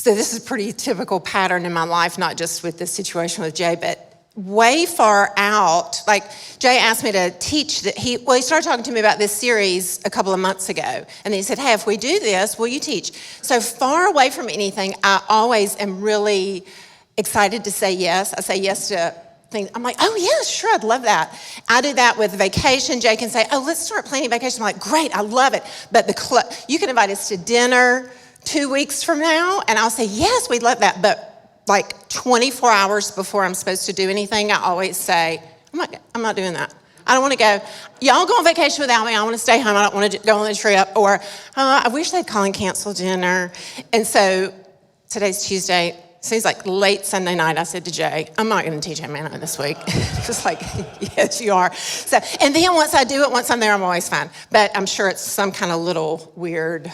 So this is a pretty typical pattern in my life, not just with this situation with Jay, but way far out. Like Jay asked me to teach he started talking to me about this series a couple of months ago. And he said, hey, if we do this, will you teach? So far away from anything, I always am really excited to say yes. I say yes to things. I'm like, oh yes, sure, I'd love that. I do that with vacation. Jay can say, oh, let's start planning vacation. I'm like, great, I love it. But you can invite us to dinner 2 weeks from now, and I'll say, yes, we'd love that. But like 24 hours before I'm supposed to do anything, I always say, I'm not doing that. I don't want to go. Y'all go on vacation without me. I want to stay home. I don't want to go on the trip. Or I wish they'd call and cancel dinner. And so today's Tuesday. Seems like late Sunday night, I said to Jay, I'm not going to teach Hannah this week. Just like, yes, you are. So, and then once I do it, once I'm there, I'm always fine. But I'm sure it's some kind of little weird,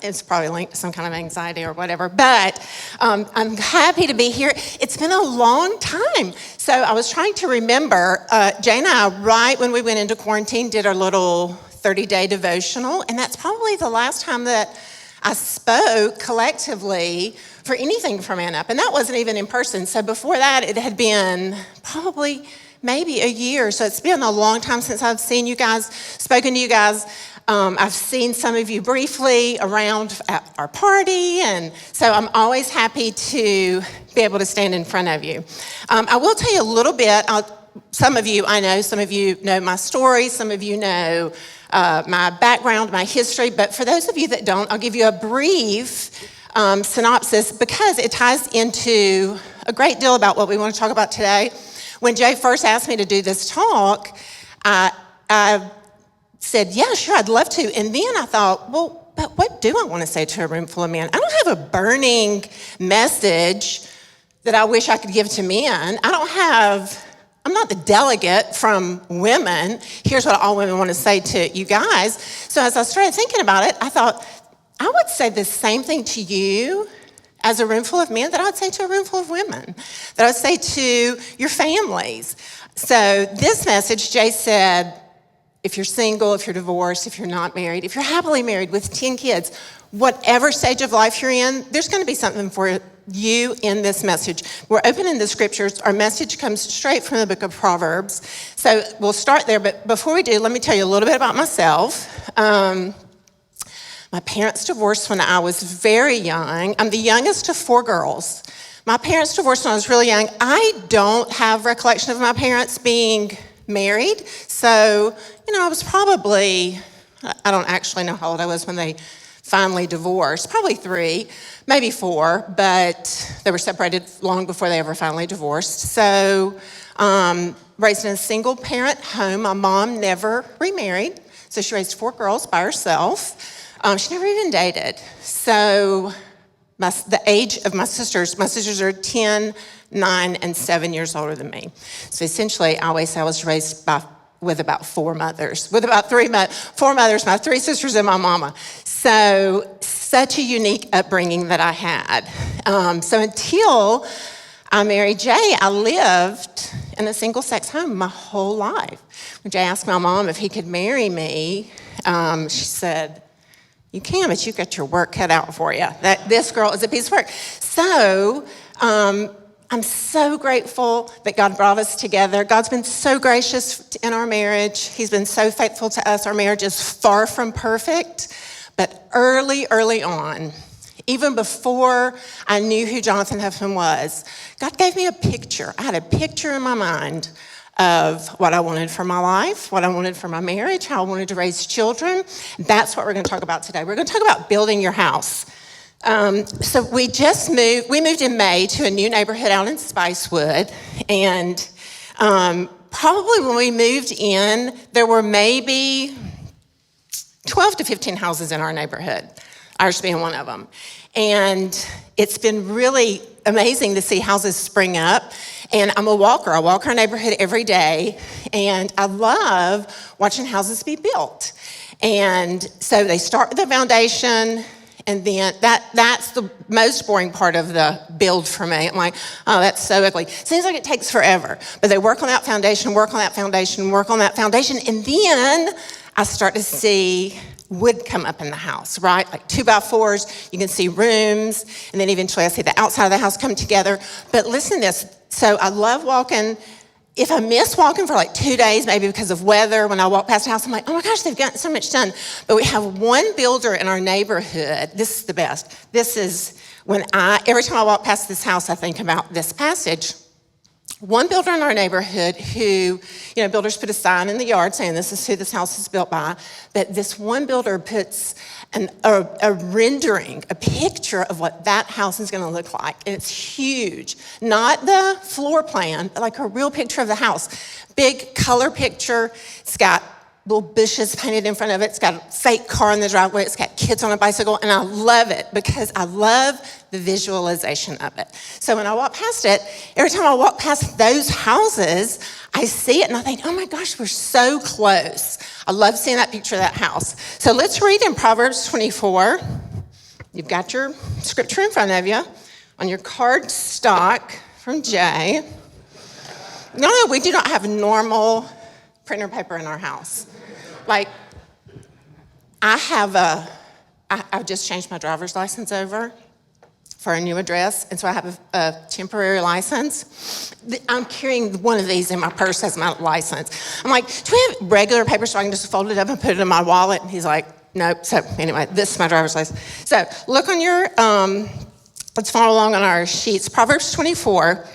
it's probably linked to some kind of anxiety or whatever. But I'm happy to be here. It's been a long time. So I was trying to remember, Jay and I, right when we went into quarantine, did our little 30-day devotional. And that's probably the last time that I spoke collectively for anything from Man Up, and that wasn't even in person. So before that, it had been probably maybe a year. So it's been a long time since I've seen you guys, spoken to you guys. I've seen some of you briefly around at our party, and so I'm always happy to be able to stand in front of you. I will tell you a little bit. Some of you know my story, some of you know my background, my history, but for those of you that don't, I'll give you a brief synopsis because it ties into a great deal about what we want to talk about today. When Jay first asked me to do this talk, I said, yeah, sure, I'd love to. And then I thought, well, but what do I want to say to a room full of men? I don't have a burning message that I wish I could give to men. I'm not the delegate from women. Here's what all women want to say to you guys. So as I started thinking about it, I thought, I would say the same thing to you as a room full of men that I would say to a room full of women, that I would say to your families. So this message, Jay said, if you're single, if you're divorced, if you're not married, if you're happily married with 10 kids, whatever stage of life you're in, there's going to be something for you in this message. We're opening the scriptures. Our message comes straight from the book of Proverbs. So we'll start there. But before we do, let me tell you a little bit about myself. My parents divorced when I was very young. I'm the youngest of 4 girls. My parents divorced when I was really young. I don't have recollection of my parents being married. So, I was probably, I don't actually know how old I was when they finally divorced. Probably 3, maybe 4, but they were separated long before they ever finally divorced. So, raised in a single parent home. My mom never remarried. So she raised 4 girls by herself. She never even dated. So the age of my sisters are 10, 9, and 7 years older than me. So essentially, I always say I was raised with about 4 mothers, with about 4 mothers, my 3 sisters and my mama. So such a unique upbringing that I had. So until I married Jay, I lived in a single-sex home my whole life. When Jay asked my mom if he could marry me, she said, you can, but you've got your work cut out for you. This girl is a piece of work. So I'm so grateful that God brought us together. God's been so gracious in our marriage. He's been so faithful to us. Our marriage is far from perfect, but early on, even before I knew who Jonathan Huffman was, God gave me a picture. I had a picture in my mind of what I wanted for my life, what I wanted for my marriage, how I wanted to raise children. That's what we're going to talk about today. We're going to talk about building your house. So we moved in May to a new neighborhood out in Spicewood. And probably when we moved in, there were maybe 12 to 15 houses in our neighborhood, ours being one of them. And it's been really amazing to see houses spring up. And I'm a walker. I walk our neighborhood every day. And I love watching houses be built. And so they start with the foundation. And then that's the most boring part of the build for me. I'm like, oh, that's so ugly. Seems like it takes forever. But they work on that foundation, work on that foundation, work on that foundation. And then I start to see would come up in the house, right? Like 2x4s, you can see rooms, and then eventually I see the outside of the house come together. But listen to this. So I love walking. If I miss walking for like 2 days, maybe because of weather, when I walk past a house, I'm like, oh my gosh, they've gotten so much done. But we have one builder in our neighborhood. This is the best. This is every time I walk past this house, I think about this passage. One builder in our neighborhood who, builders put a sign in the yard saying this is who this house is built by, but this one builder puts a rendering, a picture of what that house is going to look like. And it's huge. Not the floor plan, but like a real picture of the house. Big color picture. It's got little bushes painted in front of it. It's got a fake car in the driveway. It's got kids on a bicycle. And I love it because I love the visualization of it. So when I walk past it, every time I walk past those houses, I see it and I think, oh my gosh, we're so close. I love seeing that picture of that house. So let's read in Proverbs 24. You've got your scripture in front of you on your card stock from Jay. No, we do not have normal printer paper in our house. Like, I've just changed my driver's license over for a new address, and so I have a temporary license. I'm carrying one of these in my purse as my license. I'm like, do we have regular paper so I can just fold it up and put it in my wallet? And he's like, nope. So anyway, this is my driver's license. So look on your, let's follow along on our sheets. Proverbs 24,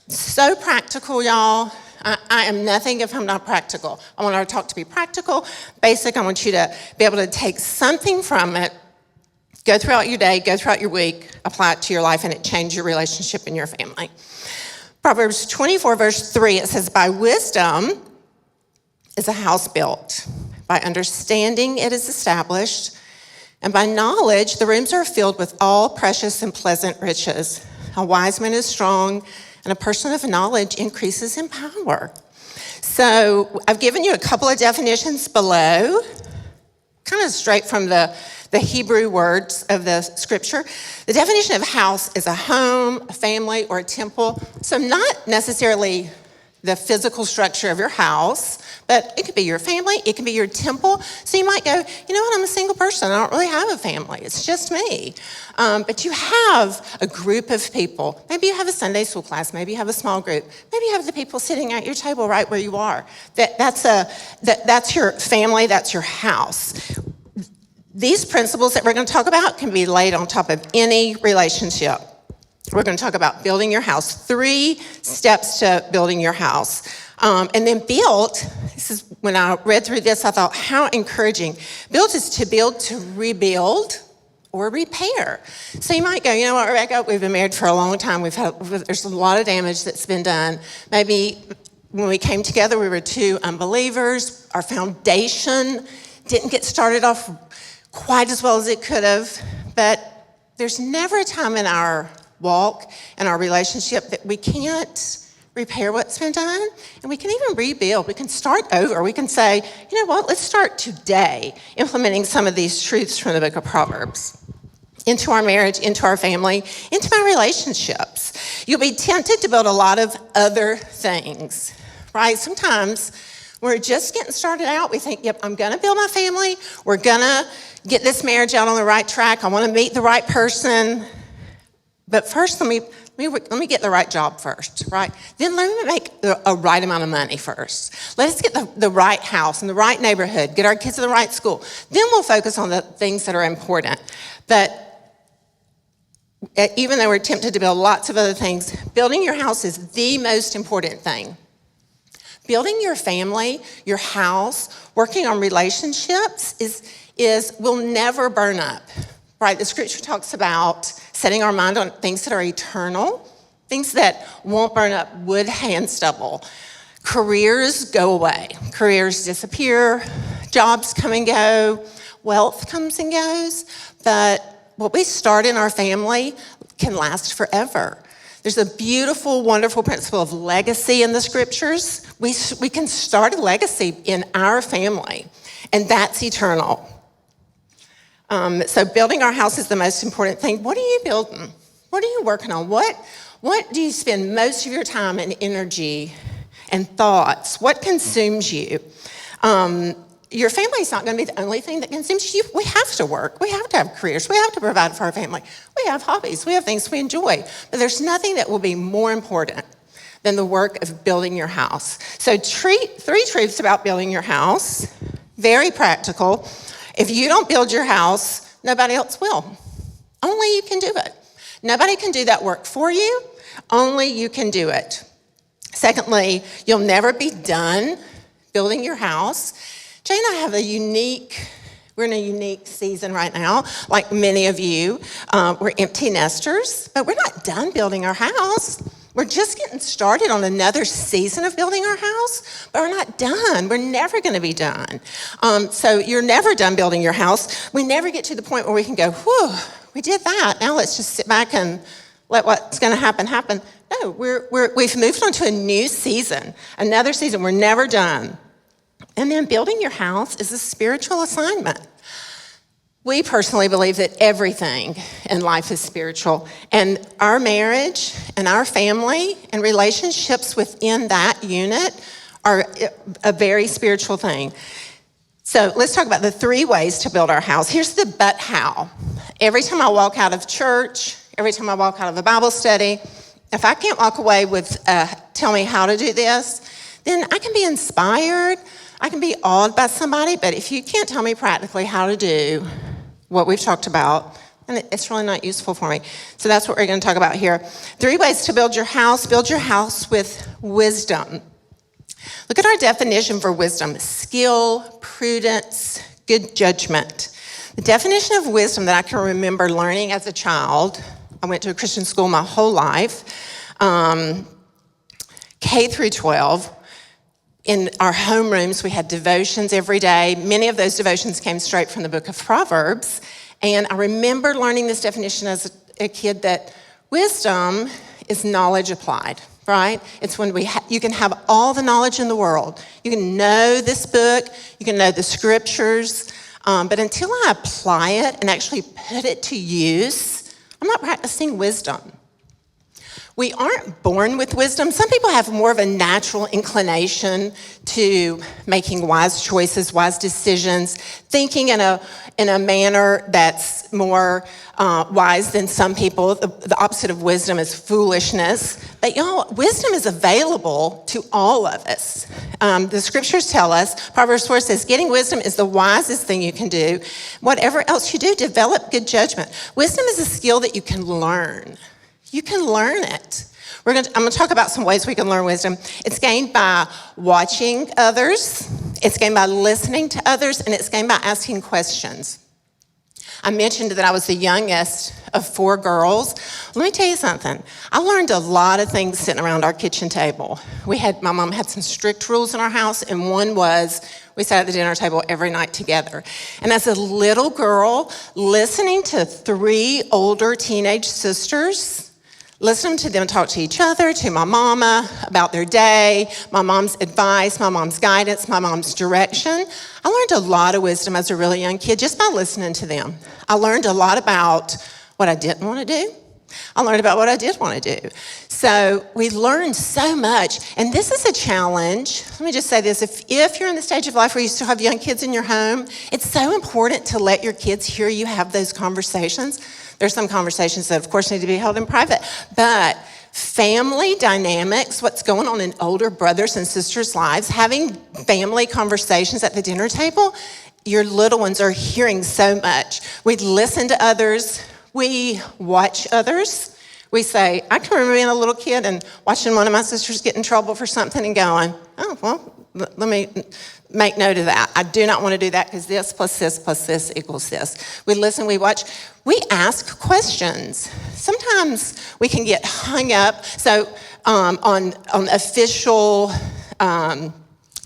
so practical, y'all. I am nothing if I'm not practical. I want our talk to be practical, basic. I want you to be able to take something from it, go throughout your day, go throughout your week, apply it to your life, and it change your relationship in your family. Proverbs 24, verse 3, it says, by wisdom is a house built. By understanding it is established. And by knowledge, the rooms are filled with all precious and pleasant riches. A wise man is strong, and a person of knowledge increases in power. So I've given you a couple of definitions below, kind of straight from the Hebrew words of the scripture. The definition of house is a home, a family, or a temple. So not necessarily the physical structure of your house, but it could be your family, it can be your temple. So you might go, you know what, I'm a single person, I don't really have a family, it's just me. But you have a group of people. Maybe you have a Sunday school class, maybe you have a small group, maybe you have the people sitting at your table right where you are. That's your family, that's your house. These principles that we're going to talk about can be laid on top of any relationship. We're going to talk about building your house, 3 steps to building your house. And then build, this is when I read through this, I thought, how encouraging. Build is to build, to rebuild, or repair. So you might go, you know what, Rebecca, we've been married for a long time. There's a lot of damage that's been done. Maybe when we came together, we were 2 unbelievers. Our foundation didn't get started off quite as well as it could have. But there's never a time in our walk and our relationship that we can't repair what's been done, and we can even rebuild. We can start over. We can say, you know what, let's start today implementing some of these truths from the book of Proverbs into our marriage, into our family, into my relationships. You'll be tempted to build a lot of other things, right? Sometimes we're just getting started out. We think, yep, I'm going to build my family. We're going to get this marriage out on the right track. I want to meet the right person. But first, let me get the right job first, right? Then let me make a right amount of money first. Let us get the right house in the right neighborhood, get our kids in the right school. Then we'll focus on the things that are important. But even though we're tempted to build lots of other things, building your house is the most important thing. Building your family, your house, working on relationships will never burn up, right? The scripture talks about setting our mind on things that are eternal, things that won't burn up, wood, hay, and stubble. Careers go away. Careers disappear. Jobs come and go. Wealth comes and goes. But what we start in our family can last forever. There's a beautiful, wonderful principle of legacy in the scriptures. We can start a legacy in our family, and that's eternal. So building our house is the most important thing. What are you building? What are you working on? What do you spend most of your time and energy and thoughts? What consumes you? your family's not going to be the only thing that consumes you. We have to work. We have to have careers. We have to provide for our family. We have hobbies. We have things we enjoy. But there's nothing that will be more important than the work of building your house. So 3 truths about building your house, very practical. If you don't build your house, nobody else will. Only you can do it. Nobody can do that work for you. Only you can do it. Secondly, you'll never be done building your house. Jay and I have we're in a unique season right now, like many of you. We're empty nesters, but we're not done building our house. We're just getting started on another season of building our house, but we're not done. We're never going to be done. So you're never done building your house. We never get to the point where we can go, whew, we did that. Now let's just sit back and let what's going to happen. No, we've moved on to a new season, another season. We're never done. And then building your house is a spiritual assignment. We personally believe that everything in life is spiritual, and our marriage and our family and relationships within that unit are a very spiritual thing. So let's talk about the 3 ways to build our house. Here's the but how. Every time I walk out of church, every time I walk out of a Bible study, if I can't walk away with tell me how to do this, then I can be inspired. I can be awed by somebody, but if you can't tell me practically how to do what we've talked about, then it's really not useful for me. So that's what we're going to talk about here. 3 ways to build your house. Build your house with wisdom. Look at our definition for wisdom: skill, prudence, good judgment. The definition of wisdom that I can remember learning as a child, I went to a Christian school my whole life, K through 12. In our homerooms, we had devotions every day. Many of those devotions came straight from the book of Proverbs. And I remember learning this definition as a kid, that wisdom is knowledge applied, right? It's when you can have all the knowledge in the world. You can know this book, you can know the scriptures, but until I apply it and actually put it to use, I'm not practicing wisdom. We aren't born with wisdom. Some people have more of a natural inclination to making wise choices, wise decisions, thinking in a manner that's more wise than some people. The opposite of wisdom is foolishness. But y'all, wisdom is available to all of us. The scriptures tell us, Proverbs 4 says, getting wisdom is the wisest thing you can do. Whatever else you do, develop good judgment. Wisdom is a skill that you can learn. You can learn it. I'm going to talk about some ways we can learn wisdom. It's gained by watching others. It's gained by listening to others. And it's gained by asking questions. I mentioned that I was the youngest of 4 girls. Let me tell you something. I learned a lot of things sitting around our kitchen table. My mom had some strict rules in our house, and one was we sat at the dinner table every night together. And as a little girl, listening to 3 older teenage sisters, listening to them talk to each other, to my mama about their day, my mom's advice, my mom's guidance, my mom's direction. I learned a lot of wisdom as a really young kid just by listening to them. I learned a lot about what I didn't want to do. I learned about what I did want to do. So we learned so much. And this is a challenge. Let me just say this. If you're in the stage of life where you still have young kids in your home, it's so important to let your kids hear you have those conversations. There's some conversations that, of course, need to be held in private. But family dynamics, what's going on in older brothers and sisters' lives, having family conversations at the dinner table, your little ones are hearing so much. We listen to others. We watch others. We say, I can remember being a little kid and watching one of my sisters get in trouble for something and going, oh, well, let me make note of that. I do not want to do that because this plus this equals this. We listen, we watch, we ask questions. Sometimes we can get hung up on official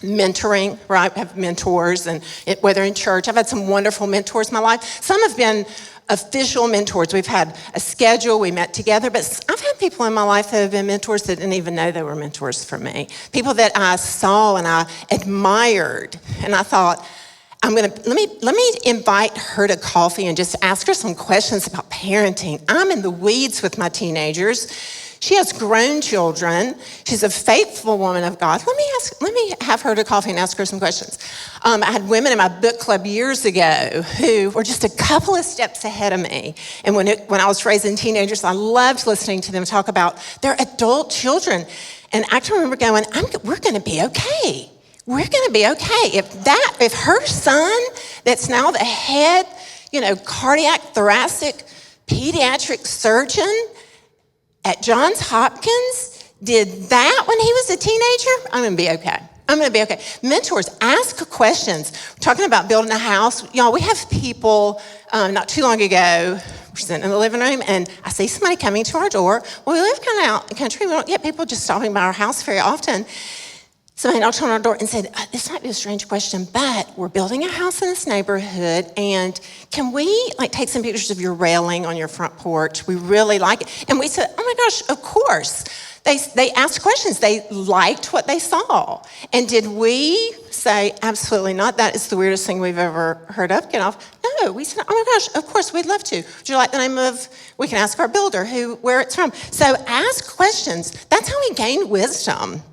mentoring, right? I have mentors, and whether in church, I've had some wonderful mentors in my life. Some have been official mentors. We've had a schedule, we met together, but I've had people in my life that have been mentors that didn't even know they were mentors for me. People that I saw and I admired, and I thought, let me invite her to coffee and just ask her some questions about parenting. I'm in the weeds with my teenagers. She has grown children. She's a faithful woman of God. Let me have her to coffee and ask her some questions. I had women in my book club years ago who were just a couple of steps ahead of me. And when I was raising teenagers, I loved listening to them talk about their adult children. And I can remember going, we're going to be okay. We're going to be okay. If her son, that's now the head, cardiac, thoracic, pediatric surgeon at Johns Hopkins, did that when he was a teenager, I'm going to be okay. I'm going to be okay. Mentors, ask questions. We're talking about building a house. Y'all, we have people not too long ago, we're sitting in the living room, and I see somebody coming to our door. Well, we live kind of out in the country. We don't get people just stopping by our house very often. Somebody knocked on our door and said, this might be a strange question, but we're building a house in this neighborhood, and can we take some pictures of your railing on your front porch? We really like it. And we said, oh my gosh, of course. They asked questions. They liked what they saw. And did we say, absolutely not, that is the weirdest thing we've ever heard of, get off? No, we said, oh my gosh, of course, we'd love to. Would you like the name of, we can ask our builder where it's from. So ask questions. That's how we gain wisdom.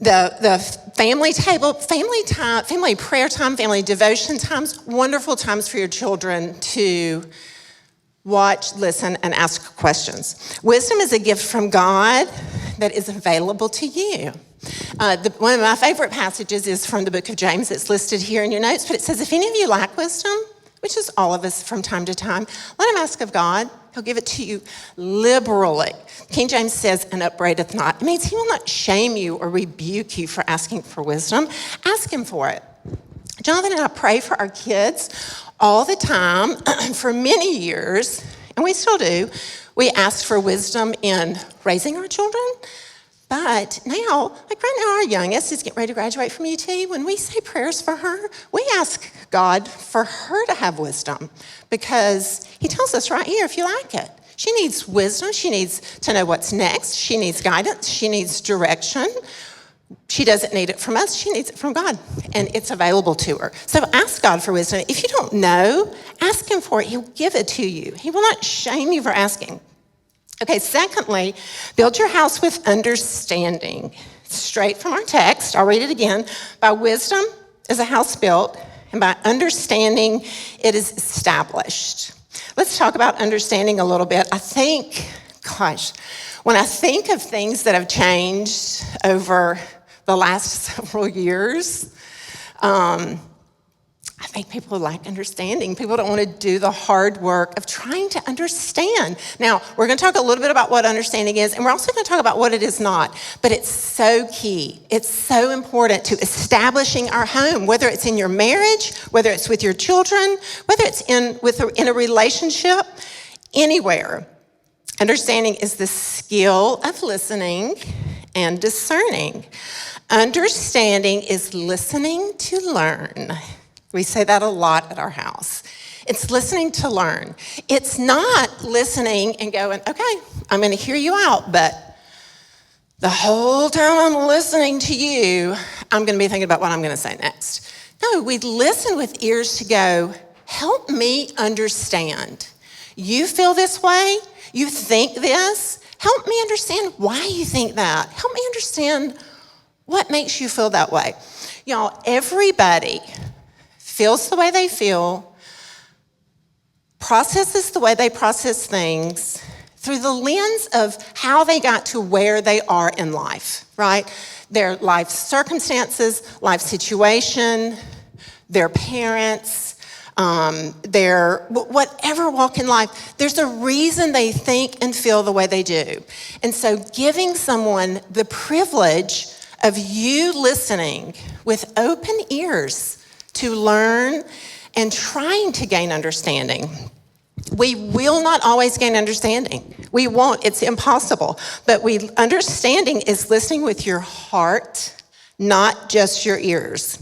The family table, family time, family prayer time, family devotion times, wonderful times for your children to watch, listen, and ask questions. Wisdom is a gift from God that is available to you. One of my favorite passages is from the book of James. It's listed here in your notes, but it says, if any of you lack wisdom, which is all of us from time to time, let him ask of God. He'll give it to you liberally. King James says, and upbraideth not. It means he will not shame you or rebuke you for asking for wisdom. Ask him for it. Jonathan and I pray for our kids all the time for many years, and we still do. We asked for wisdom in raising our children, but now, right now, our youngest is getting ready to graduate from UT. When we say prayers for her, we ask God for her to have wisdom, because he tells us right here, if you lack it. She needs wisdom. She needs to know what's next. She needs guidance. She needs direction. She doesn't need it from us. She needs it from God, and it's available to her. So ask God for wisdom. If you don't know, ask him for it. He'll give it to you. He will not shame you for asking. Okay, secondly, build your house with understanding. Straight from our text, I'll read it again. By wisdom is a house built, and by understanding it is established. Let's talk about understanding a little bit. When I think of things that have changed over the last several years, I think people lack understanding. People don't want to do the hard work of trying to understand. Now, we're going to talk a little bit about what understanding is, and we're also going to talk about what it is not. But it's so key. It's so important to establishing our home, whether it's in your marriage, whether it's with your children, whether it's in a relationship, anywhere. Understanding is the skill of listening and discerning. Understanding is listening to learn. We say that a lot at our house. It's listening to learn. It's not listening and going, okay, I'm going to hear you out, but the whole time I'm listening to you, I'm going to be thinking about what I'm going to say next. No, we listen with ears to go, help me understand. You feel this way? You think this? Help me understand why you think that. Help me understand what makes you feel that way. Y'all, everybody feels the way they feel, processes the way they process things through the lens of how they got to where they are in life, right? Their life circumstances, life situation, their parents, their whatever walk in life, there's a reason they think and feel the way they do. And so giving someone the privilege of you listening with open ears to learn and trying to gain understanding. We will not always gain understanding. We won't, it's impossible. But understanding is listening with your heart, not just your ears.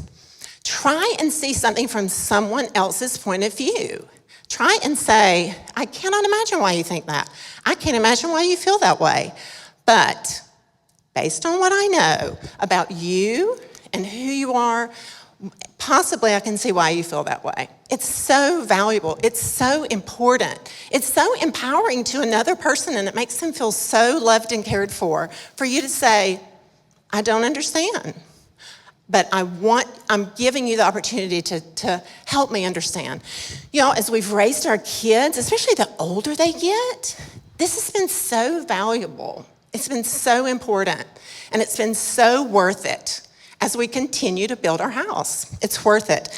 Try and see something from someone else's point of view. Try and say, I cannot imagine why you think that. I can't imagine why you feel that way. But based on what I know about you and who you are, Possibly I can see why you feel that way. It's so valuable. It's so important. It's so empowering to another person, and it makes them feel so loved and cared for you to say, I don't understand, but I'm giving you the opportunity to help me understand. You know, as we've raised our kids, especially the older they get, this has been so valuable. It's been so important, and it's been so worth it. As we continue to build our house, it's worth it.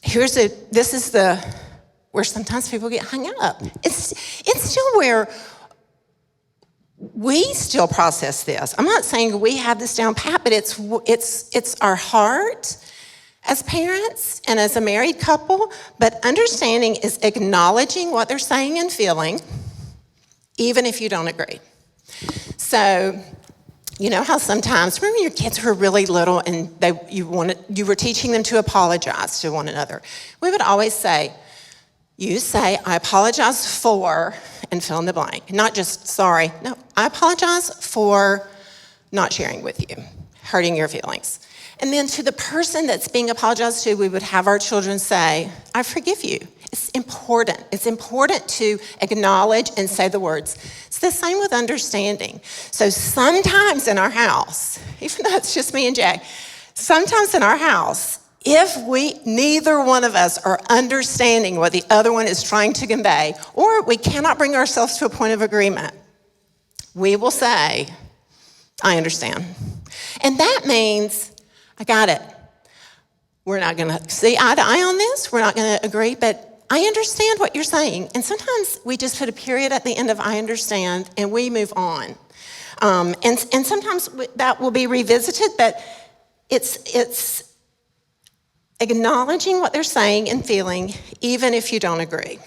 This is where sometimes people get hung up. It's still where we still process this. I'm not saying we have this down pat, but it's our heart as parents and as a married couple. But understanding is acknowledging what they're saying and feeling, even if you don't agree. So, you know how sometimes, remember your kids were really little and you were teaching them to apologize to one another. We would always say, you say, I apologize for, and fill in the blank. Not just sorry. No, I apologize for not sharing with you, hurting your feelings. And then to the person that's being apologized to, we would have our children say, I forgive you. It's important. It's important to acknowledge and say the words. It's the same with understanding. So sometimes in our house, even though it's just me and Jay, sometimes in our house, if neither one of us are understanding what the other one is trying to convey, or we cannot bring ourselves to a point of agreement, we will say, I understand. And that means, I got it. We're not going to see eye to eye on this. We're not going to agree, but I understand what you're saying. And sometimes we just put a period at the end of I understand and we move on. And sometimes that will be revisited, but it's acknowledging what they're saying and feeling, even if you don't agree.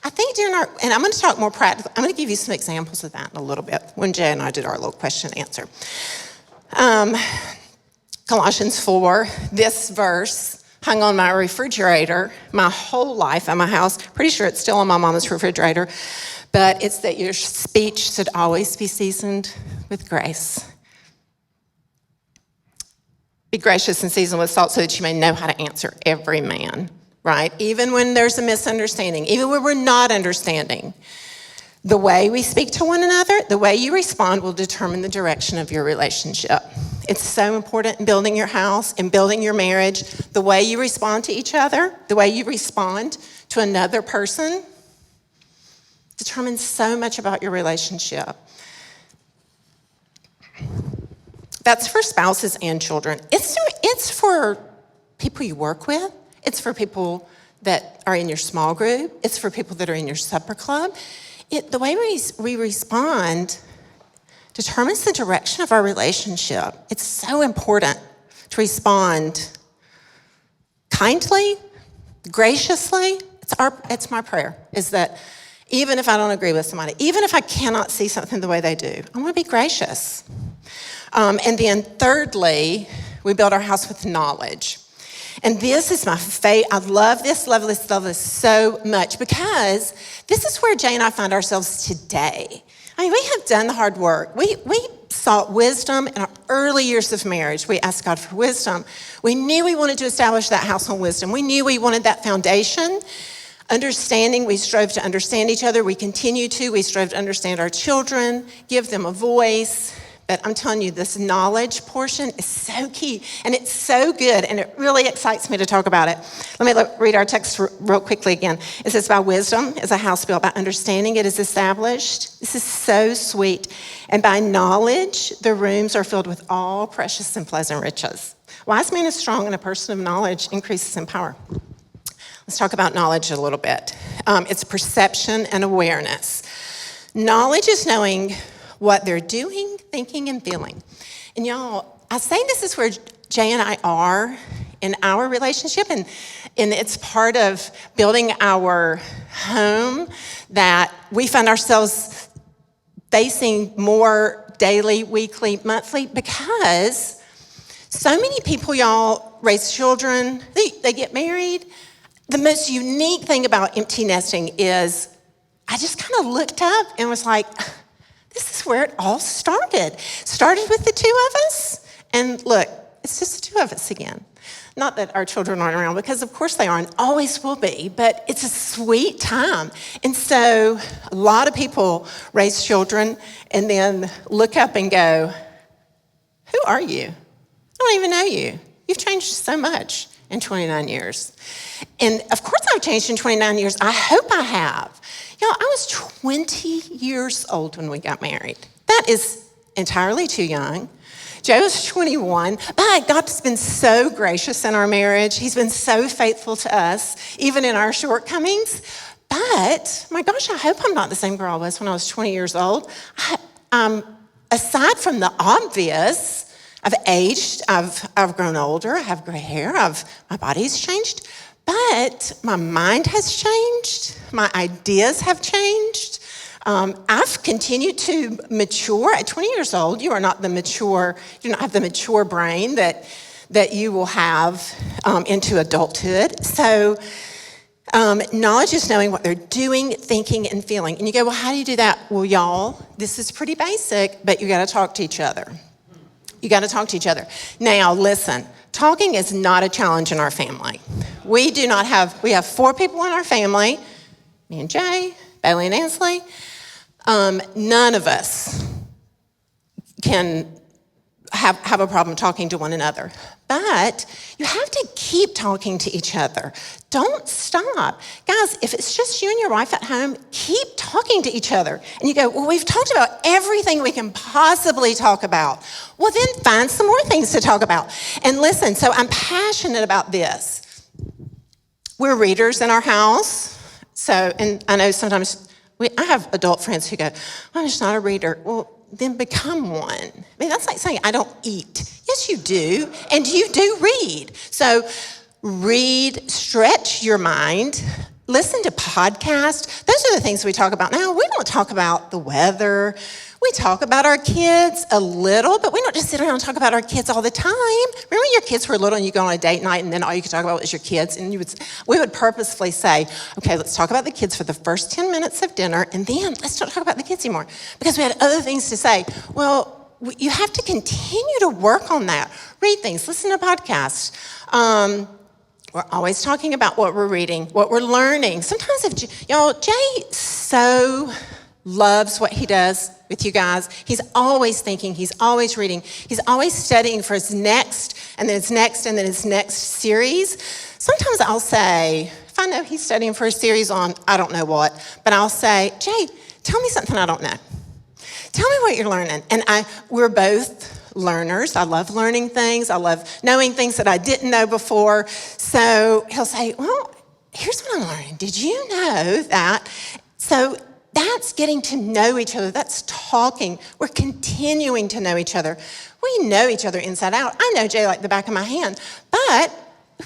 I think and I'm going to talk more practically. I'm going to give you some examples of that in a little bit when Jay and I did our little question and answer. Colossians 4, this verse hung on my refrigerator my whole life at my house. Pretty sure it's still on my mama's refrigerator. But it's that your speech should always be seasoned with grace. Be gracious and seasoned with salt so that you may know how to answer every man, right? Even when there's a misunderstanding, even when we're not understanding. The way we speak to one another, the way you respond will determine the direction of your relationship. It's so important in building your house, in building your marriage. The way you respond to each other, the way you respond to another person determines so much about your relationship. That's for spouses and children. It's for people you work with. It's for people that are in your small group. It's for people that are in your supper club. The way we respond determines the direction of our relationship. It's so important to respond kindly, graciously. It's my prayer, is that even if I don't agree with somebody, even if I cannot see something the way they do, I want to be gracious. And then thirdly, we build our house with knowledge. And this is my favorite. I love this so much because this is where Jay and I find ourselves today. I mean, we have done the hard work. We sought wisdom in our early years of marriage. We asked God for wisdom. We knew we wanted to establish that house on wisdom. We knew we wanted that foundation. Understanding, we strove to understand each other. We continue to. We strove to understand our children, give them a voice. But I'm telling you, this knowledge portion is so key, and it's so good, and it really excites me to talk about it. Let me read our text real quickly again. It says, by wisdom is a house built, by understanding it is established. This is so sweet. And by knowledge, the rooms are filled with all precious and pleasant riches. Wise man is strong, and a person of knowledge increases in power. Let's talk about knowledge a little bit. It's perception and awareness. Knowledge is knowing what they're doing, thinking, and feeling. And y'all, I say this is where Jay and I are in our relationship, and it's part of building our home that we find ourselves facing more daily, weekly, monthly, because so many people, y'all, raise children, they get married. The most unique thing about empty nesting is I just kind of looked up and was like, this is where it all started. Started with the two of us, and look, it's just the two of us again. Not that our children aren't around, because of course they are and always will be, but it's a sweet time. And so a lot of people raise children and then look up and go, who are you? I don't even know you. You've changed so much in 29 years. And of course I've changed in 29 years. I hope I have. Y'all, I was 20 years old when we got married. That is entirely too young. Joe was 21, but God's been so gracious in our marriage. He's been so faithful to us, even in our shortcomings. But my gosh, I hope I'm not the same girl I was when I was 20 years old. Aside from the obvious, I've aged, I've grown older, I have gray hair, my body's changed, but my mind has changed, my ideas have changed. I've continued to mature. At 20 years old, you are not the mature, you don't have the mature brain that you will have into adulthood. So knowledge is knowing what they're doing, thinking, and feeling. And you go, well, how do you do that? Well, y'all, this is pretty basic, but you got to talk to each other. You got to talk to each other. Now, listen, talking is not a challenge in our family. We have 4 people in our family, me and Jay, Bailey and Ansley. None of us can have a problem talking to one another. But you have to keep talking to each other. Don't stop. Guys, if it's just you and your wife at home, keep talking to each other. And you go, well, we've talked about everything we can possibly talk about. Well, then find some more things to talk about. And listen, so I'm passionate about this. We're readers in our house. So, and I know sometimes I have adult friends who go, I'm just not a reader. Well, then become one. I mean, that's like saying I don't eat. Yes, you do. And you do read. So read, stretch your mind, listen to podcasts. Those are the things we talk about now. We don't talk about the weather. We talk about our kids a little, but we don't just sit around and talk about our kids all the time. Remember when your kids were little and you go on a date night and then all you could talk about was your kids? And we would purposefully say, okay, let's talk about the kids for the first 10 minutes of dinner and then let's not talk about the kids anymore because we had other things to say. Well, you have to continue to work on that. Read things, listen to podcasts. We're always talking about what we're reading, what we're learning. Sometimes Jay so loves what he does with you guys. He's always thinking, he's always reading, he's always studying for his next, and then his next, and then his next series. Sometimes I'll say, if I know he's studying for a series on I don't know what, but I'll say, Jay, tell me something I don't know. Tell me what you're learning. And we're both learners. I love learning things. I love knowing things that I didn't know before. So he'll say, well, here's what I'm learning. Did you know that? So that's getting to know each other. That's talking. We're continuing to know each other. We know each other inside out. I know Jay like the back of my hand, but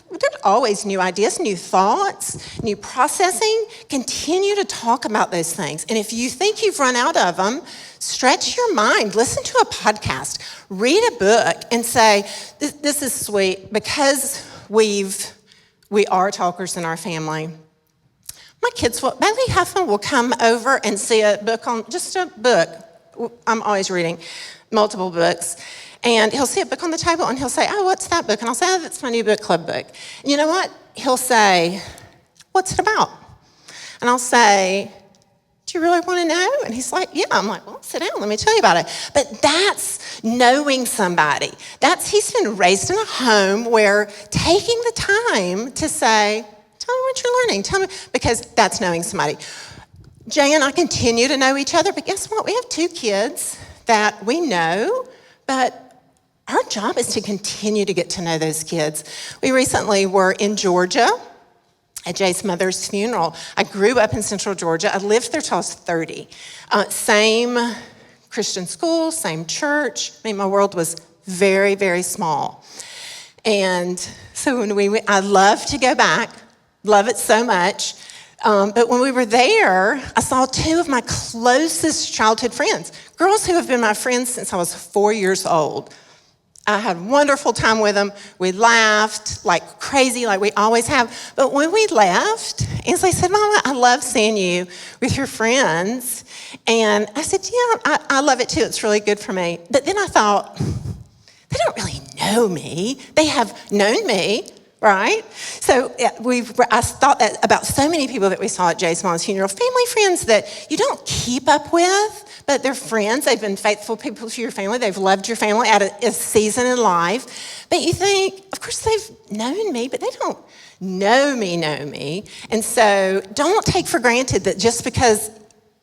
there's always new ideas, new thoughts, new processing. Continue to talk about those things. And if you think you've run out of them, stretch your mind. Listen to a podcast. Read a book and say, this is sweet because we are talkers in our family. My kids Bailey Huffman will come over and see a book just a book. I'm always reading multiple books. And he'll see a book on the table and he'll say, oh, what's that book? And I'll say, oh, that's my new book club book. And you know what? He'll say, what's it about? And I'll say, do you really want to know? And he's like, yeah. I'm like, well, sit down. Let me tell you about it. But that's knowing somebody. He's been raised in a home where taking the time to say, tell me what you're learning. Tell me, because that's knowing somebody. Jay and I continue to know each other, but guess what? We have 2 kids that we know, but our job is to continue to get to know those kids. We recently were in Georgia at Jay's mother's funeral. I grew up in Central Georgia. I lived there till I was 30. Same Christian school, same church. I mean, my world was very, very small. And so when we went, I love to go back. Love it so much. But when we were there, I saw 2 of my closest childhood friends, girls who have been my friends since I was 4 years old. I had a wonderful time with them. We laughed like crazy, like we always have. But when we left, Ansley said, Mama, I love seeing you with your friends. And I said, yeah, I love it too. It's really good for me. But then I thought, they don't really know me. They have known me, right? So I thought that about so many people that we saw at Jay's mom's funeral, family friends that you don't keep up with, but they're friends. They've been faithful people to your family. They've loved your family at a season in life. But you think, of course, they've known me, but they don't know me. And so don't take for granted that just because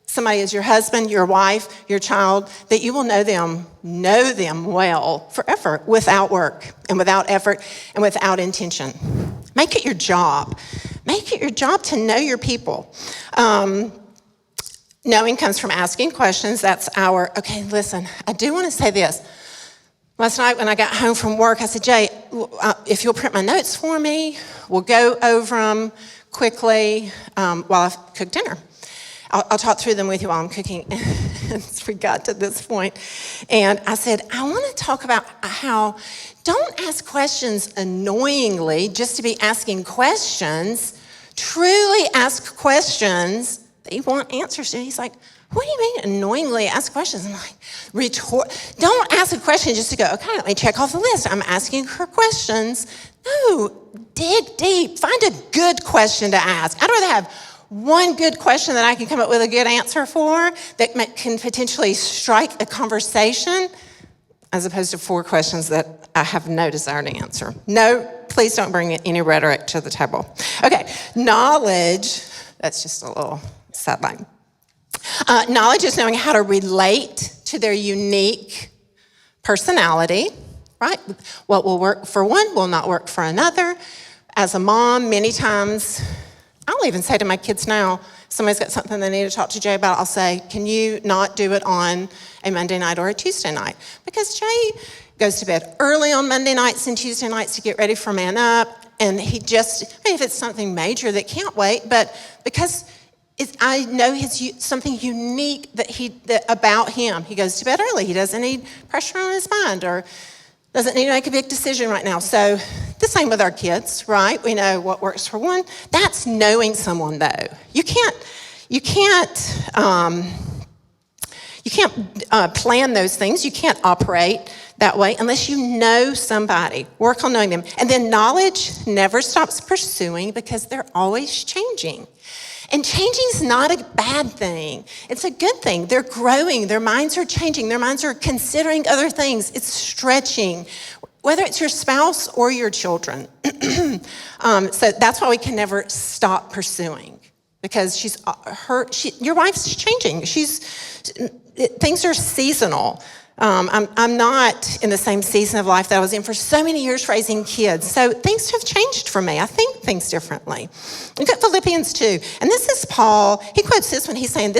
somebody is your husband, your wife, your child, that you will know them well forever without work and without effort and without intention. Make it your job. Make it your job to know your people. Knowing comes from asking questions. Okay, listen, I do want to say this. Last night when I got home from work, I said, Jay, if you'll print my notes for me, we'll go over them quickly while I cook dinner. I'll talk through them with you while I'm cooking. And we got to this point. And I said, I want to talk about how don't ask questions annoyingly just to be asking questions. Truly ask questions that you want answers to. He's like, what do you mean annoyingly ask questions? I'm like, don't ask a question just to go, okay, let me check off the list. I'm asking her questions. No, dig deep. Find a good question to ask. I'd rather have one good question that I can come up with a good answer for that can potentially strike a conversation as opposed to 4 questions that I have no desire to answer. No, please don't bring any rhetoric to the table. Okay, knowledge, that's just a little sideline. Knowledge is knowing how to relate to their unique personality, right? What will work for one will not work for another. As a mom, many times, I'll even say to my kids now, somebody's got something they need to talk to Jay about, I'll say, can you not do it on a Monday night or a Tuesday night? Because Jay goes to bed early on Monday nights and Tuesday nights to get ready for Man Up, and if it's something major that can't wait, but because I know something unique about him. He goes to bed early. He doesn't need pressure on his mind or doesn't need to make a big decision right now. So the same with our kids, right? We know what works for one. That's knowing someone, though. You can't plan those things. You can't operate that way unless you know somebody. Work on knowing them. And then knowledge never stops pursuing because they're always changing. And changing is not a bad thing. It's a good thing. They're growing. Their minds are changing. Their minds are considering other things. It's stretching, whether it's your spouse or your children. So that's why we can never stop pursuing, because your wife's changing. Things are seasonal. I'm not in the same season of life that I was in for so many years raising kids. So things have changed for me. I think things differently. Look at Philippians 2. And this is Paul. He quotes this when he's saying,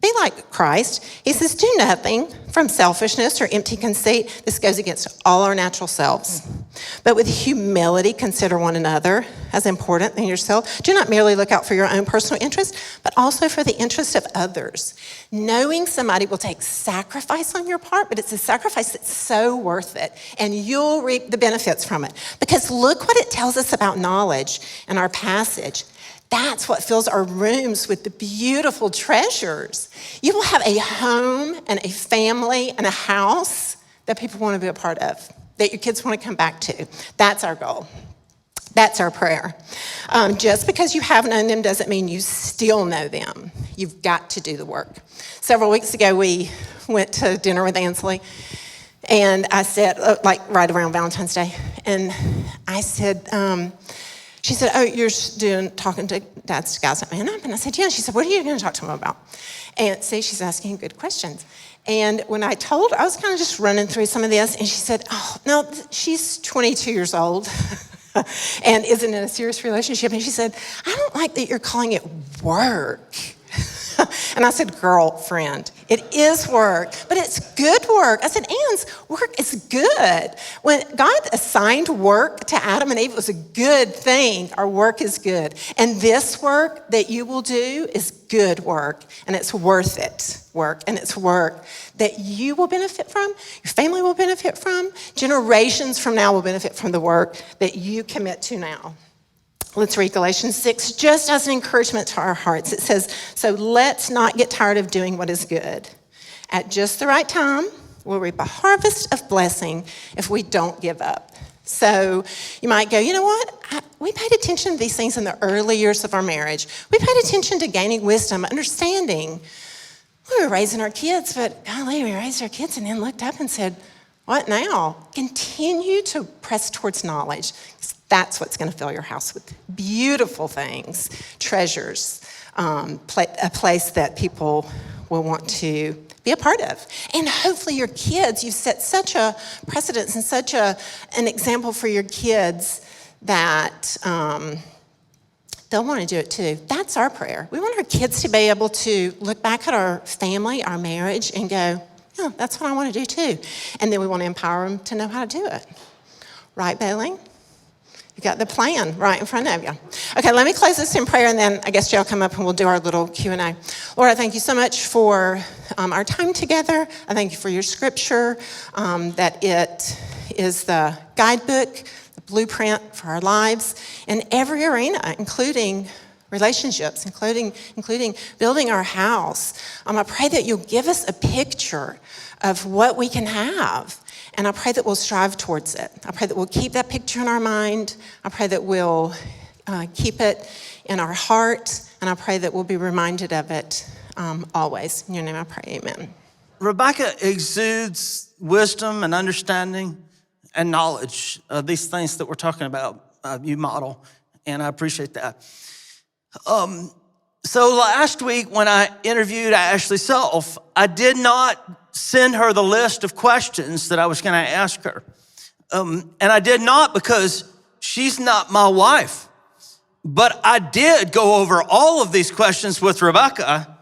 be like Christ. He says, do nothing from selfishness or empty conceit. This goes against all our natural selves. But with humility, consider one another as important than yourself. Do not merely look out for your own personal interest, but also for the interest of others. Knowing somebody will take sacrifice on your part, but it's a sacrifice that's so worth it, and you'll reap the benefits from it. Because look what it tells us about knowledge in our passage. That's what fills our rooms with the beautiful treasures. You will have a home and a family and a house that people want to be a part of, that your kids want to come back to. That's our goal. That's our prayer. Just because you have known them doesn't mean you still know them. You've got to do the work. Several weeks ago, we went to dinner with Ansley, and I said, right around Valentine's Day, and I said, she said, oh, you're talking to Dad's guys at Man Up? And I said, yeah. She said, what are you going to talk to him about? And see, she's asking good questions. And when I told her, I was kind of just running through some of this, and she said, oh, no, she's 22 years old and isn't in a serious relationship. And she said, I don't like that you're calling it work. And I said, girlfriend, it is work, but it's good work. I said, Ann's work is good. When God assigned work to Adam and Eve, it was a good thing. Our work is good. And this work that you will do is good work, and it's worth it work, and it's work that you will benefit from, your family will benefit from, generations from now will benefit from the work that you commit to now. Let's read Galatians 6, just as an encouragement to our hearts. It says, so let's not get tired of doing what is good. At just the right time, we'll reap a harvest of blessing if we don't give up. So you might go, you know what? We paid attention to these things in the early years of our marriage. We paid attention to gaining wisdom, understanding. We were raising our kids, but golly, we raised our kids and then looked up and said, what now? Continue to press towards knowledge. That's what's going to fill your house with beautiful things, treasures, a place that people will want to be a part of. And hopefully your kids, you've set such a precedence and such an example for your kids that they'll want to do it too. That's our prayer. We want our kids to be able to look back at our family, our marriage, and go, yeah, that's what I want to do too. And then we want to empower them to know how to do it. Right, Bailey? You got the plan right in front of you. Okay, let me close this in prayer, and then I guess Jay will come up and we'll do our little Q&A. Lord, I thank you so much for our time together. I thank you for your scripture, that it is the guidebook, the blueprint for our lives in every arena, including relationships, including building our house. I pray that you'll give us a picture of what we can have. And I pray that we'll strive towards it. I pray that we'll keep that picture in our mind. I pray that we'll keep it in our heart. And I pray that we'll be reminded of it always. In your name I pray, amen. Rebecca exudes wisdom and understanding and knowledge. These things that we're talking about, you model. And I appreciate that. So last week when I interviewed Ashley Self, I did not send her the list of questions that I was going to ask her. And I did not because she's not my wife. But I did go over all of these questions with Rebecca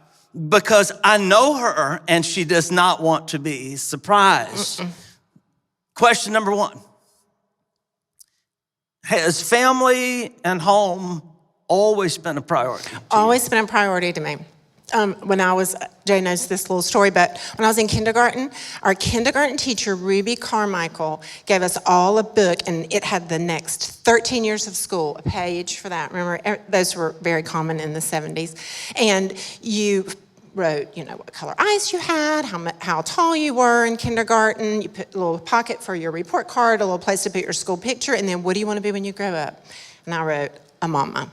because I know her and she does not want to be surprised. Question number one. Has family and home always been a priority? Always been a priority to me. Jay knows this little story, but when I was in kindergarten, our kindergarten teacher, Ruby Carmichael, gave us all a book, and it had the next 13 years of school, a page for that. Remember, those were very common in the 70s. And you wrote, what color eyes you had, how tall you were in kindergarten. You put a little pocket for your report card, a little place to put your school picture, and then what do you want to be when you grow up? And I wrote, a mama.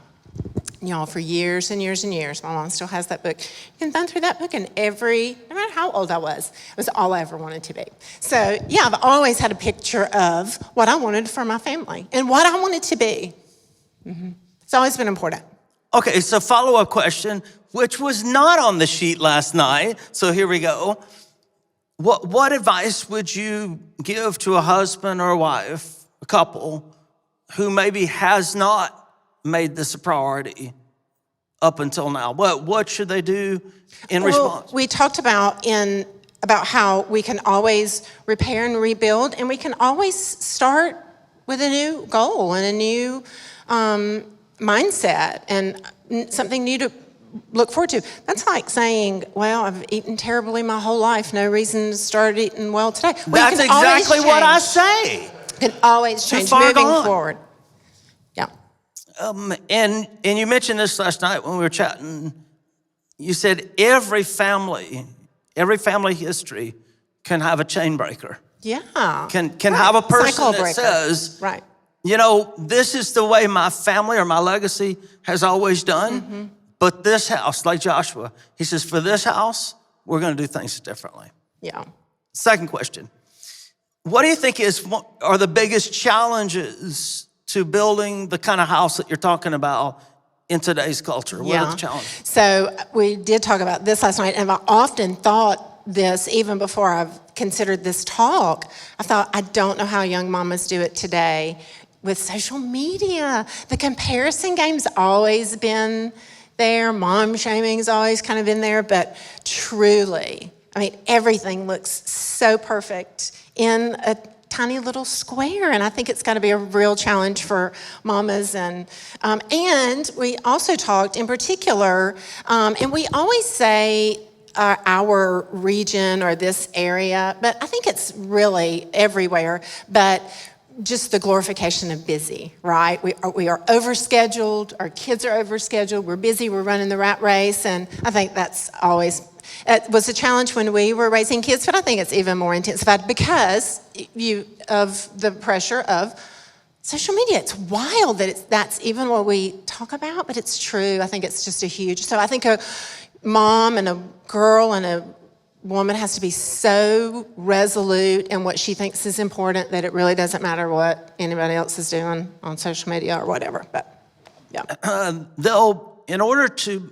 Y'all, for years and years and years, my mom still has that book. You can thumb through that book, and no matter how old I was, it was all I ever wanted to be. So, yeah, I've always had a picture of what I wanted for my family and what I wanted to be. It's always been important. Okay, so follow-up question, which was not on the sheet last night, so here we go. What advice would you give to a husband or a wife, a couple, who maybe has not made this a priority up until now? What should they do in response? We talked about how we can always repair and rebuild, and we can always start with a new goal and a new mindset and something new to look forward to. That's like saying, well, I've eaten terribly my whole life. No reason to start eating well today. That's exactly what I say. You can always change moving forward. Yeah. And you mentioned this last night when we were chatting. You said every family history can have a chain breaker. Yeah. Can have a person Cycle that breaker. says, right. This is the way my family or my legacy has always done. But this house, like Joshua, he says, for this house, we're going to do things differently. Yeah. Second question. What do you think are the biggest challenges to building the kind of house that you're talking about in today's culture? What are the challenges? So we did talk about this last night, and I've often thought this, even before I've considered this talk, I thought, I don't know how young mamas do it today with social media. The comparison game's always been there. Mom shaming's always kind of been there, but truly, everything looks so perfect in a tiny little square, and I think it's got to be a real challenge for mamas. And we also talked in particular, and we always say our region or this area, but I think it's really everywhere, but just the glorification of busy, right? We are overscheduled, our kids are overscheduled, we're busy, we're running the rat race, and I think that's always It was a challenge when we were raising kids, but I think it's even more intensified because of the pressure of social media. It's wild that that's even what we talk about, but it's true. I think it's just so I think a mom and a girl and a woman has to be so resolute in what she thinks is important that it really doesn't matter what anybody else is doing on social media or whatever. But yeah. In order to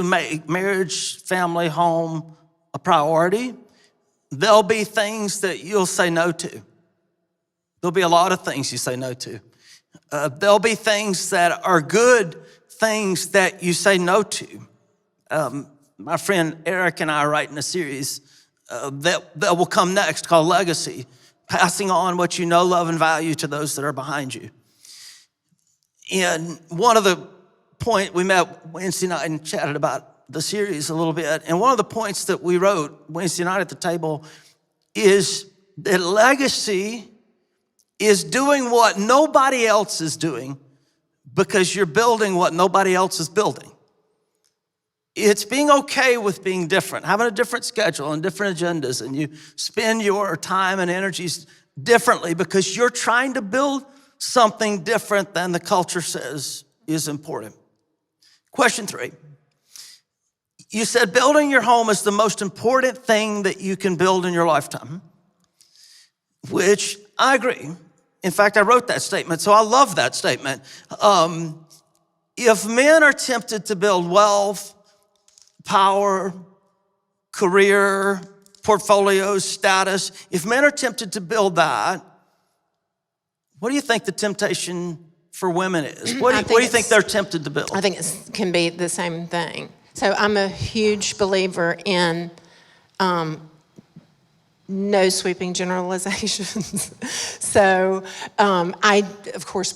make marriage, family, home a priority, there'll be things that you'll say no to. There'll be a lot of things you say no to. There'll be things that are good things that you say no to. My friend Eric and I are writing a series that will come next called Legacy, passing on what you know, love, and value to those that are behind you. And one of the point, we met Wednesday night and chatted about the series a little bit, and one of the points that we wrote Wednesday night at the table is that legacy is doing what nobody else is doing because you're building what nobody else is building. It's being okay with being different, having a different schedule and different agendas, and you spend your time and energies differently because you're trying to build something different than the culture says is important. Question 3. You said building your home is the most important thing that you can build in your lifetime, which I agree. In fact, I wrote that statement, so I love that statement. If men are tempted to build wealth, power, career, portfolios, status, if men are tempted to build that, what do you think the temptation for women is? What do you think they're tempted to build? I think it can be the same thing. So I'm a huge believer in no sweeping generalizations. So I, of course,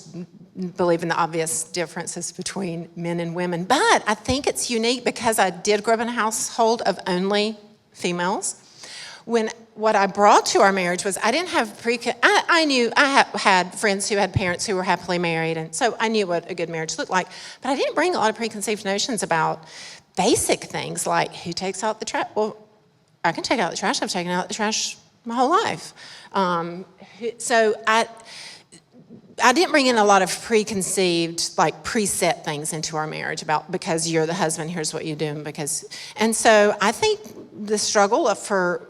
believe in the obvious differences between men and women, but I think it's unique because I did grow up in a household of only females. What I brought to our marriage was I didn't have I knew I had friends who had parents who were happily married, and so I knew what a good marriage looked like, but I didn't bring a lot of preconceived notions about basic things like who takes out the trash. Well, I can take out the trash. I've taken out the trash my whole life. So I didn't bring in a lot of preconceived, like preset things into our marriage about because you're the husband, here's what you do. And so I think the struggle for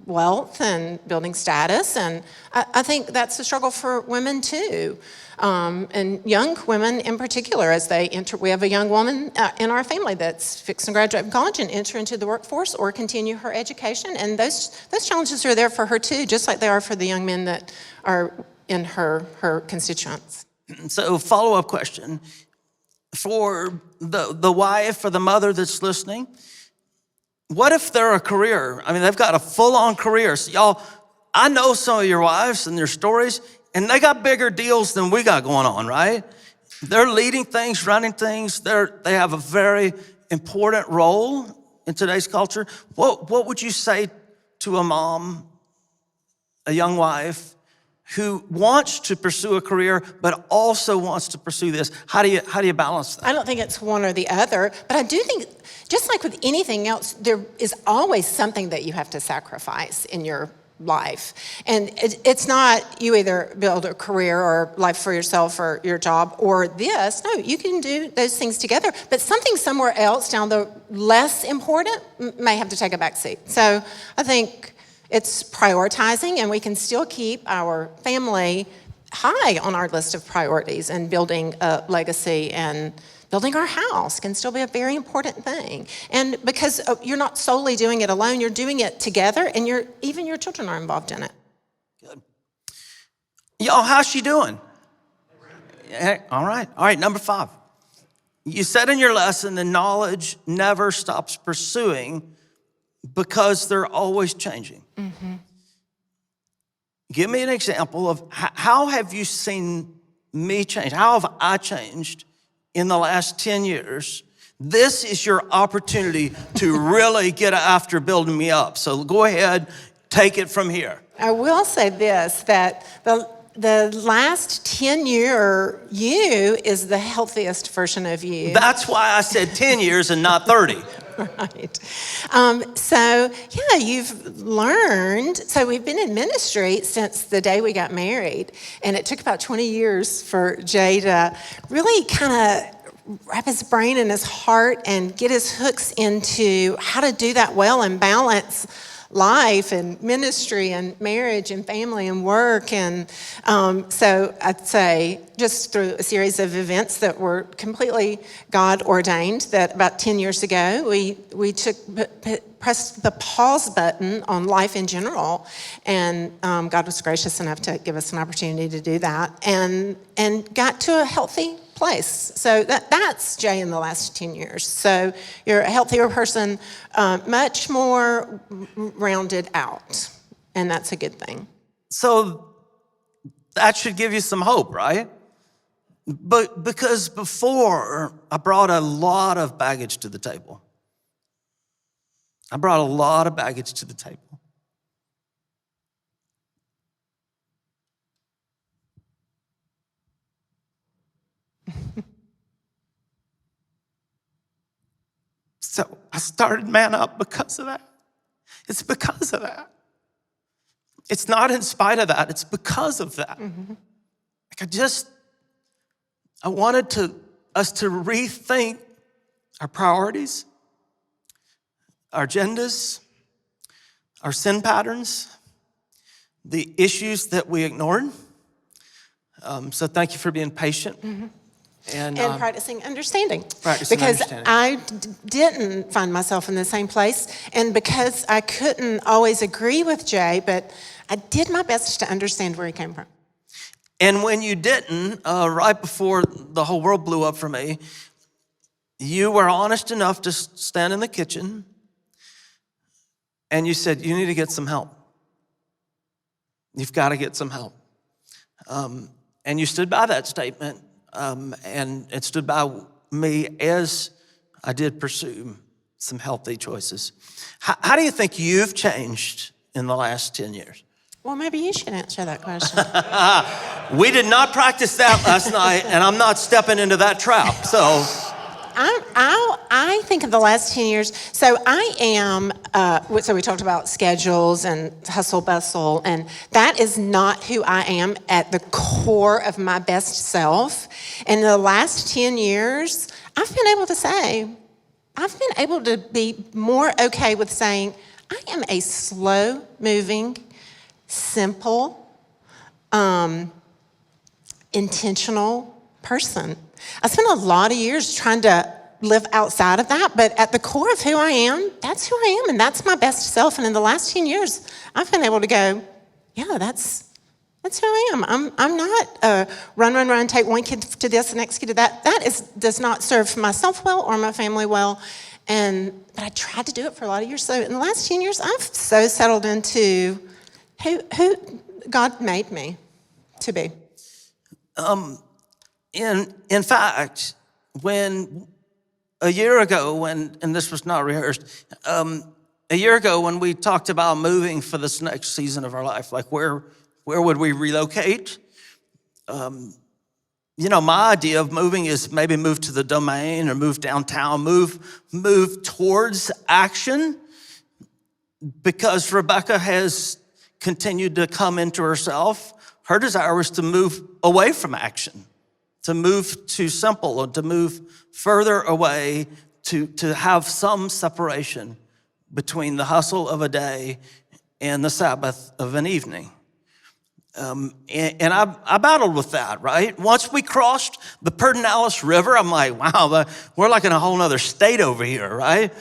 wealth and building status, and I think that's a struggle for women too. And young women in particular, as they enter, we have a young woman in our family that's fixing to graduate from college and enter into the workforce or continue her education. And those challenges are there for her too, just like they are for the young men that are in her constituents. So follow-up question. For the wife or the mother that's listening, what if they're a career? I mean, they've got a full-on career. So y'all, I know some of your wives and their stories, and they got bigger deals than we got going on, right? They're leading things, running things. They have a very important role in today's culture. What would you say to a mom, a young wife, who wants to pursue a career but also wants to pursue this? How do you balance that? I don't think it's one or the other, but I do think, just like with anything else, there is always something that you have to sacrifice in your life. And it's not you either build a career or life for yourself or your job or this. No, you can do those things together, but something somewhere else down the less important may have to take a back seat. So I think it's prioritizing, and we can still keep our family high on our list of priorities, and building a legacy and building our house can still be a very important thing. And because you're not solely doing it alone, you're doing it together, and even your children are involved in it. Good. Y'all, how's she doing? All right, number 5. You said in your lesson that knowledge never stops pursuing because they're always changing. Mm-hmm. Give me an example of how have you seen me change? How have I changed in the last 10 years? This is your opportunity to really get after building me up. So go ahead, take it from here. I will say this, that the last 10-year you is the healthiest version of you. That's why I said 10 years and not 30. Right. You've learned. So we've been in ministry since the day we got married, and it took about 20 years for Jay to really kind of wrap his brain and his heart and get his hooks into how to do that well and balance life and ministry and marriage and family and work. And so I'd say just through a series of events that were completely God ordained, that about 10 years ago, we pressed the pause button on life in general. And God was gracious enough to give us an opportunity to do that and got to a healthy place. So that's Jay in the last 10 years. So you're a healthier person, much more rounded out, and that's a good thing. So that should give you some hope, right? But because before, I brought a lot of baggage to the table. I brought a lot of baggage to the table. So I started Man Up because of that. It's because of that. It's not in spite of that, it's because of that. Mm-hmm. I wanted us to rethink our priorities, our agendas, our sin patterns, the issues that we ignored. So thank you for being patient. Mm-hmm. And practicing understanding. Because I didn't find myself in the same place, and because I couldn't always agree with Jay, but I did my best to understand where he came from. And when you didn't, right before the whole world blew up for me, you were honest enough to stand in the kitchen and you said, you need to get some help. You've got to get some help. And you stood by that statement. And it stood by me as I did pursue some healthy choices. How do you think you've changed in the last 10 years? Well, maybe you should answer that question. We did not practice that last night, and I'm not stepping into that trap, so. I think of the last 10 years, so I am, so we talked about schedules and hustle bustle, and that is not who I am at the core of my best self. In the last 10 years, I've been able to be more okay with saying, I am a slow-moving, simple, intentional person. I spent a lot of years trying to live outside of that, but at the core of who I am, that's who I am, and that's my best self. And in the last 10 years, I've been able to go, yeah, that's who I am. I'm not run, take one kid to this, the next kid to that. Does not serve myself well or my family well. But I tried to do it for a lot of years. So in the last 10 years, I've so settled into who God made me to be. In fact, when a year ago, and this was not rehearsed, a year ago when we talked about moving for this next season of our life, like where would we relocate? My idea of moving is maybe move to the Domain or move downtown, move towards action, because Rebecca has continued to come into herself. Her desire was to move away from action, to move to simple, or to move further away, to have some separation between the hustle of a day and the Sabbath of an evening. And I battled with that, right? Once we crossed the Pedernales River, I'm like, wow, we're like in a whole nother state over here, right?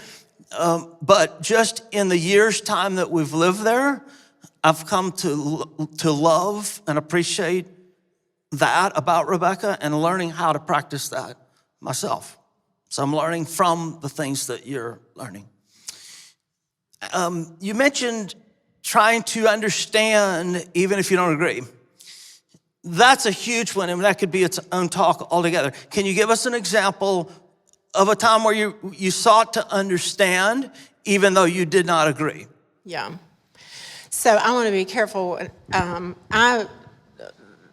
But just in the years' time that we've lived there, I've come to love and appreciate that about Rebecca and learning how to practice that myself. So I'm learning from the things that you're learning. You mentioned trying to understand even if you don't agree. That's a huge one, and that could be its own talk altogether. Can you give us an example of a time where you sought to understand even though you did not agree? Yeah. So I want to be careful. I'm going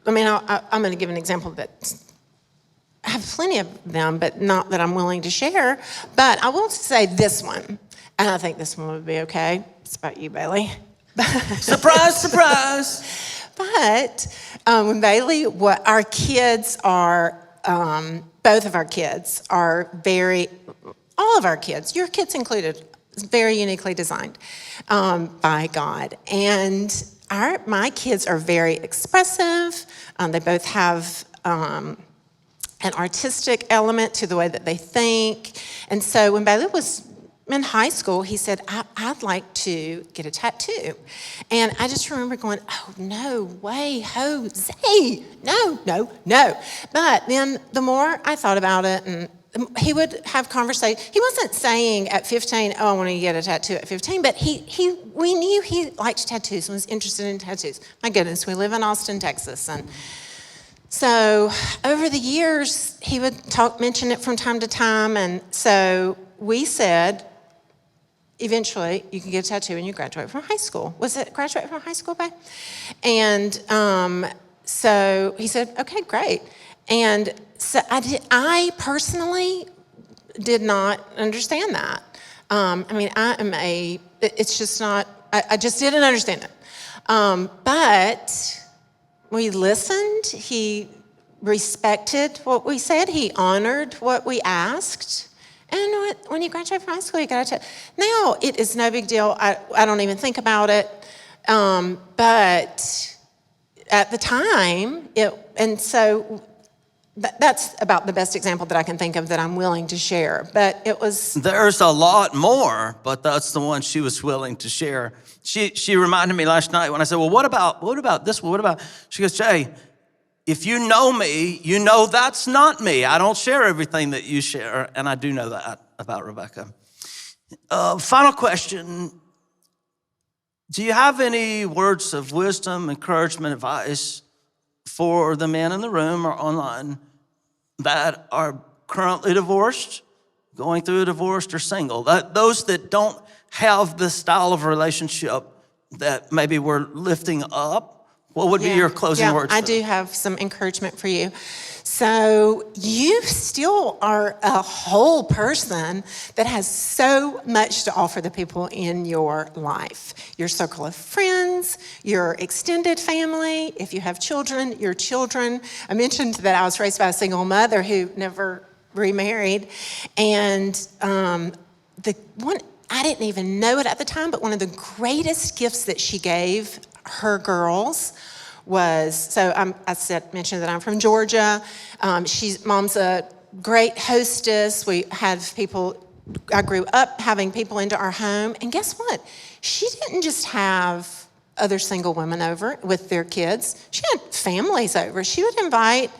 to give an example that I have plenty of them, but not that I'm willing to share. But I will say this one, and I think this one would be okay. It's about you, Bailey. Surprise, surprise. But when Bailey, what our kids are, both of our kids are all of our kids, your kids included, is very uniquely designed by God. And my kids are very expressive. They both have an artistic element to the way that they think. And so when Bailey was in high school, he said, I'd like to get a tattoo. And I just remember going, oh, no way, Jose, no. But then the more I thought about it, and he would have conversation. He wasn't saying at 15, oh, I want to get a tattoo at 15, but we knew he liked tattoos and was interested in tattoos. My goodness, we live in Austin, Texas. And so over the years, he would mention it from time to time. And so we said, eventually, you can get a tattoo when you graduate from high school. Was it graduate from high school, babe? And so he said, okay, great. And so I personally did not understand that. It's just not, I just didn't understand it. But we listened, he respected what we said, he honored what we asked. And when you graduate from high school, you got to. Now it is no big deal. I don't even think about it. But at the time, that's about the best example that I can think of that I'm willing to share. But it was. There's a lot more, but that's the one she was willing to share. She reminded me last night when I said, well, what about this one? What about? She goes, Jay, if you know me, you know that's not me. I don't share everything that you share, and I do know that about Rebecca. Final question. Do you have any words of wisdom, encouragement, advice for the men in the room or online that are currently divorced, going through a divorce, or single? Those that don't have the style of relationship that maybe we're lifting up, what would be your closing words? I do have some encouragement for you. So you still are a whole person that has so much to offer the people in your life. Your circle of friends, your extended family, if you have children, your children. I mentioned that I was raised by a single mother who never remarried. And I didn't even know it at the time, but one of the greatest gifts that she gave her girls was, mentioned that I'm from Georgia. Mom's a great hostess. I grew up having people into our home. And guess what? She didn't just have other single women over with their kids. She had families over. She would invite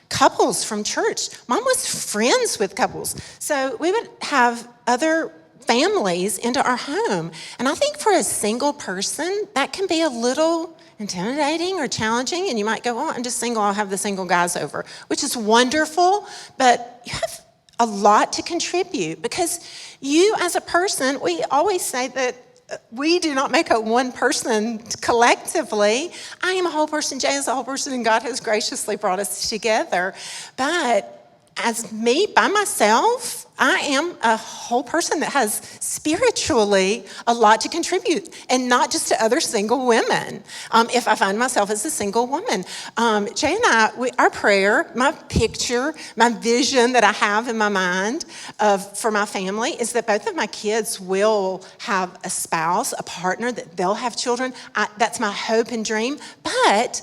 couples from church. Mom was friends with couples. So we would have other families into our home. And I think for a single person, that can be a little intimidating or challenging. And you might go, oh, I'm just single, I'll have the single guys over, which is wonderful, but you have a lot to contribute because you as a person, we always say that we do not make a one person collectively. I am a whole person, Jay is a whole person, and God has graciously brought us together. But as me, by myself, I am a whole person that has spiritually a lot to contribute, and not just to other single women. If I find myself as a single woman, Jay and I, our prayer, my picture, my vision that I have in my mind for my family is that both of my kids will have a spouse, a partner, that they'll have children. That's my hope and dream. But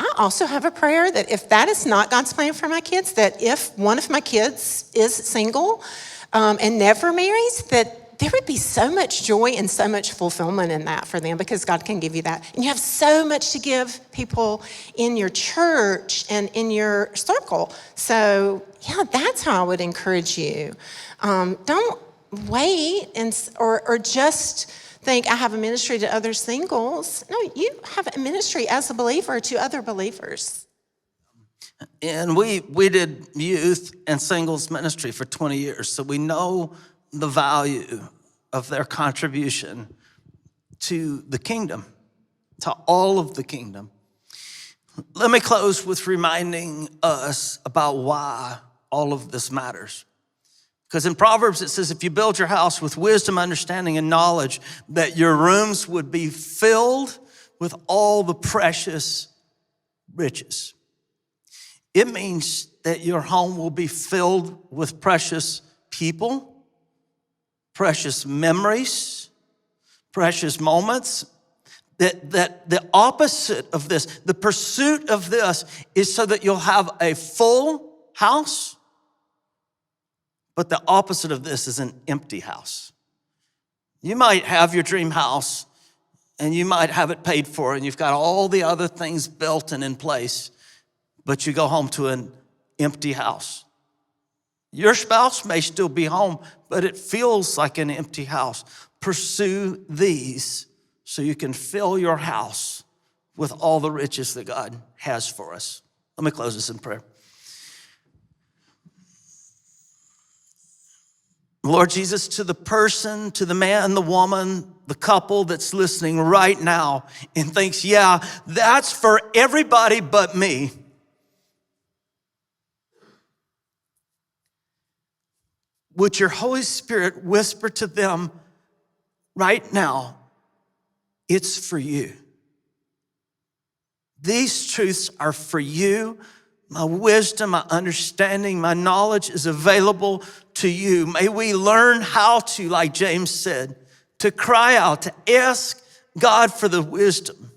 I also have a prayer that if that is not God's plan for my kids, that if one of my kids is single and never marries, that there would be so much joy and so much fulfillment in that for them, because God can give you that. And you have so much to give people in your church and in your circle. So yeah, that's how I would encourage you. Don't wait or just think I have a ministry to other singles. No, you have a ministry as a believer to other believers. And we did youth and singles ministry for 20 years, so we know the value of their contribution to the kingdom, to all of the kingdom. Let me close with reminding us about why all of this matters. Because in Proverbs it says, if you build your house with wisdom, understanding, and knowledge, that your rooms would be filled with all the precious riches. It means that your home will be filled with precious people, precious memories, precious moments. That the opposite of this, the pursuit of this, is so that you'll have a full house, but the opposite of this is an empty house. You might have your dream house and you might have it paid for and you've got all the other things built and in place, but you go home to an empty house. Your spouse may still be home, but it feels like an empty house. Pursue these so you can fill your house with all the riches that God has for us. Let me close this in prayer. Lord Jesus, to the person, to the man, the woman, the couple that's listening right now and thinks, yeah, that's for everybody but me. Would your Holy Spirit whisper to them right now, it's for you. These truths are for you. My wisdom, my understanding, my knowledge is available to you. May we learn how to, like James said, to cry out, to ask God for the wisdom,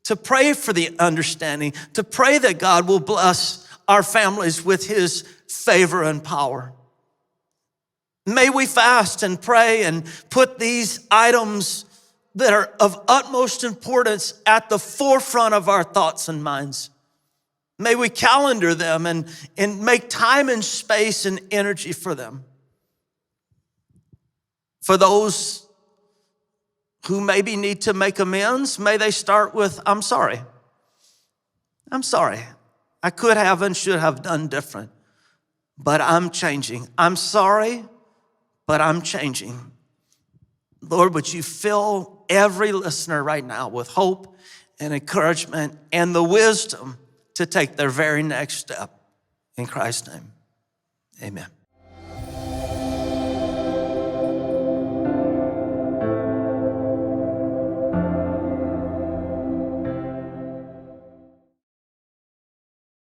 to pray for the understanding, to pray that God will bless our families with his favor and power. May we fast and pray and put these items that are of utmost importance at the forefront of our thoughts and minds. May we calendar them and make time and space and energy for them. For those who maybe need to make amends, may they start with, I'm sorry. I'm sorry. I could have and should have done different, but I'm changing. I'm sorry, but I'm changing. Lord, would you fill every listener right now with hope and encouragement and the wisdom to take their very next step. In Christ's name, amen.